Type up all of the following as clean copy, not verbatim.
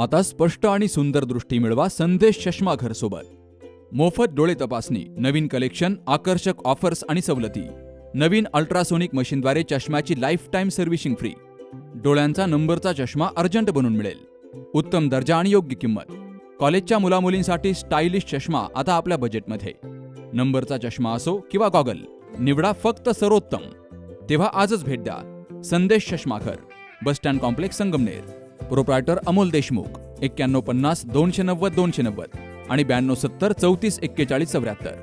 आता स्पष्ट आणि सुंदर दृष्टी मिळवा संदेश चष्माघर सोबत. मोफत डोळे तपासणी, नवीन कलेक्शन, आकर्षक ऑफर्स आणि सवलती. नवीन अल्ट्रासोनिक मशीनद्वारे चष्म्याची लाईफ टाईम सर्व्हिसिंग फ्री. डोळ्यांचा नंबरचा चष्मा अर्जंट बनून मिळेल. उत्तम दर्जा आणि योग्य किंमत. कॉलेजच्या मुलामुलींसाठी स्टायलिश चष्मा आता आपल्या बजेटमध्ये. नंबरचा चष्मा असो किंवा गॉगल, निवडा फक्त सर्वोत्तम. तेव्हा आजच भेट द्या संदेश चष्माघर, bus stand complex, Sangamner. Proprietor Amol Deshmukh. 9150 290 290 आणि 9270 34 41 74.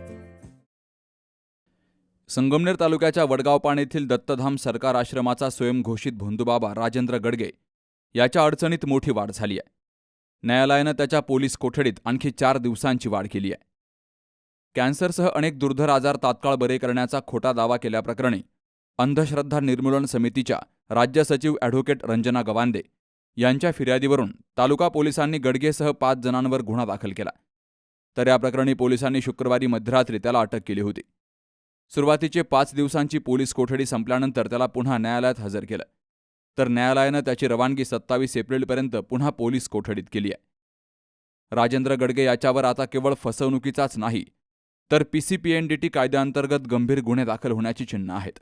संगमनेर तालुक्याच्या वडगावपाण येथील दत्तधाम सरकार आश्रमाचा स्वयंघोषित भोंदूबाबा राजेंद्र गडगे याच्या अडचणीत मोठी वाढ झाली आहे. न्यायालयानं त्याच्या पोलीस कोठडीत आणखी 4 दिवसांची वाढ केली आहे. कॅन्सरसह अनेक दुर्धर आजार तात्काळ बरे करण्याचा खोटा दावा केल्याप्रकरणी अंधश्रद्धा निर्मूलन समितीच्या राज्य सचिव ॲडव्होकेट रंजना गवांदे यांच्या फिर्यादीवरून तालुका पोलिसांनी गडगेसह 5 जणांवर गुन्हा दाखल केला. तर या प्रकरणी पोलिसांनी शुक्रवारी मध्यरात्री त्याला अटक केली होती. सुरुवातीचे 5 दिवसांची पोलीस कोठडी संपल्यानंतर त्याला पुन्हा न्यायालयात हजर केलं. तर न्यायालयानं त्याची रवानगी 27 एप्रिलपर्यंत पुन्हा पोलीस कोठडीत केली आहे. राजेंद्र गडगे याच्यावर आता केवळ फसवणुकीचाच नाही तर PCPNDT कायद्याअंतर्गत गंभीर गुन्हे दाखल होण्याची चिन्ह आहेत.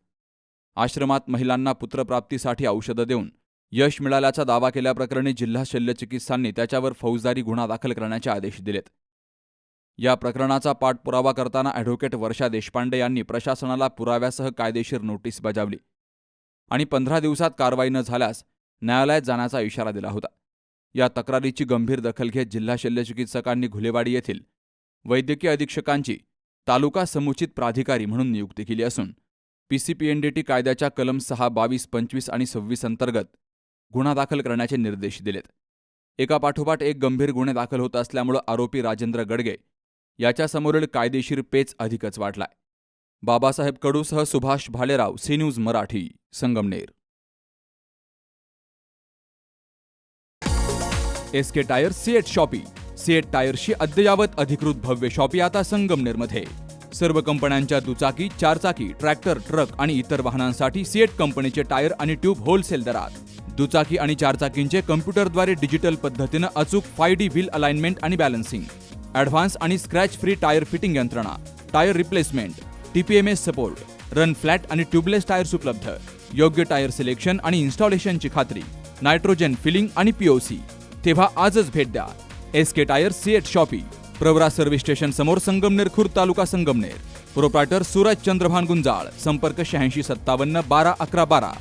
आश्रमात महिलांना पुत्रप्राप्तीसाठी औषधं देऊन यश मिळाल्याचा दावा केल्याप्रकरणी जिल्हा शल्यचिकित्सांनी त्याच्यावर फौजदारी गुन्हा दाखल करण्याचे आदेश दिलेत. या प्रकरणाचा पाठपुरावा करताना ॲडव्होकेट वर्षा देशपांडे यांनी प्रशासनाला पुराव्यासह कायदेशीर नोटीस बजावली आणि 15 दिवसात कारवाई न झाल्यास न्यायालयात जाण्याचा इशारा दिला होता. या तक्रारीची गंभीर दखल घेत जिल्हा शल्यचिकित्सकांनी घुलेवाडी येथील वैद्यकीय अधीक्षकांची तालुका समुचित प्राधिकारी म्हणून नियुक्ती केली असून PCPNDT कायद्याच्या कलम 6, 22, 25 आणि 26 अंतर्गत गुन्हा दाखल करण्याचे निर्देश दिलेत. एकापाठोपाठ एक गंभीर गुन्हे दाखल होत असल्यामुळे आरोपी राजेंद्र गडगे याच्यासमोरील कायदेशीर पेच अधिकच वाढलाय. बाबासाहेब कडूसह Subhash Bhalerao, C news Marathi, Sangamner. SK tyre CEAT shoppe. CEAT टायर्सची अद्ययावत अधिकृत भव्य शॉपी आता संगमनेरमध्ये. सर्व कंपन्यांच्या दुचाकी, 4 चाकी, ट्रॅक्टर, ट्रक आणि इतर वाहनांसाठी सिएट कंपनीचे टायर आणि ट्यूब होलसेल दरात. दुचाकी आणि 4 चाकींचे कम्प्युटरद्वारे डिजिटल पद्धतीनं अचूक 5D व्हील अलाइनमेंट आणि बॅलन्सिंग, ॲडव्हान्स आणि स्क्रॅच फ्री टायर फिटिंग यंत्रणा, tyre replacement, TPMS support, run flat आणि ट्यूबलेस टायर्स उपलब्ध. योग्य टायर सिलेक्शन आणि इन्स्टॉलेशनची खात्री, नायट्रोजन फिलिंग आणि POC. तेव्हा आजच भेट द्या SK tyre CEAT shoppe, Pravara service station समोर, संगमनेर खुर्द, तालुका संगमनेर. प्रोप्रायटर सूरज चंद्रभान गुंजाळ. संपर्क 8657 12 11 12.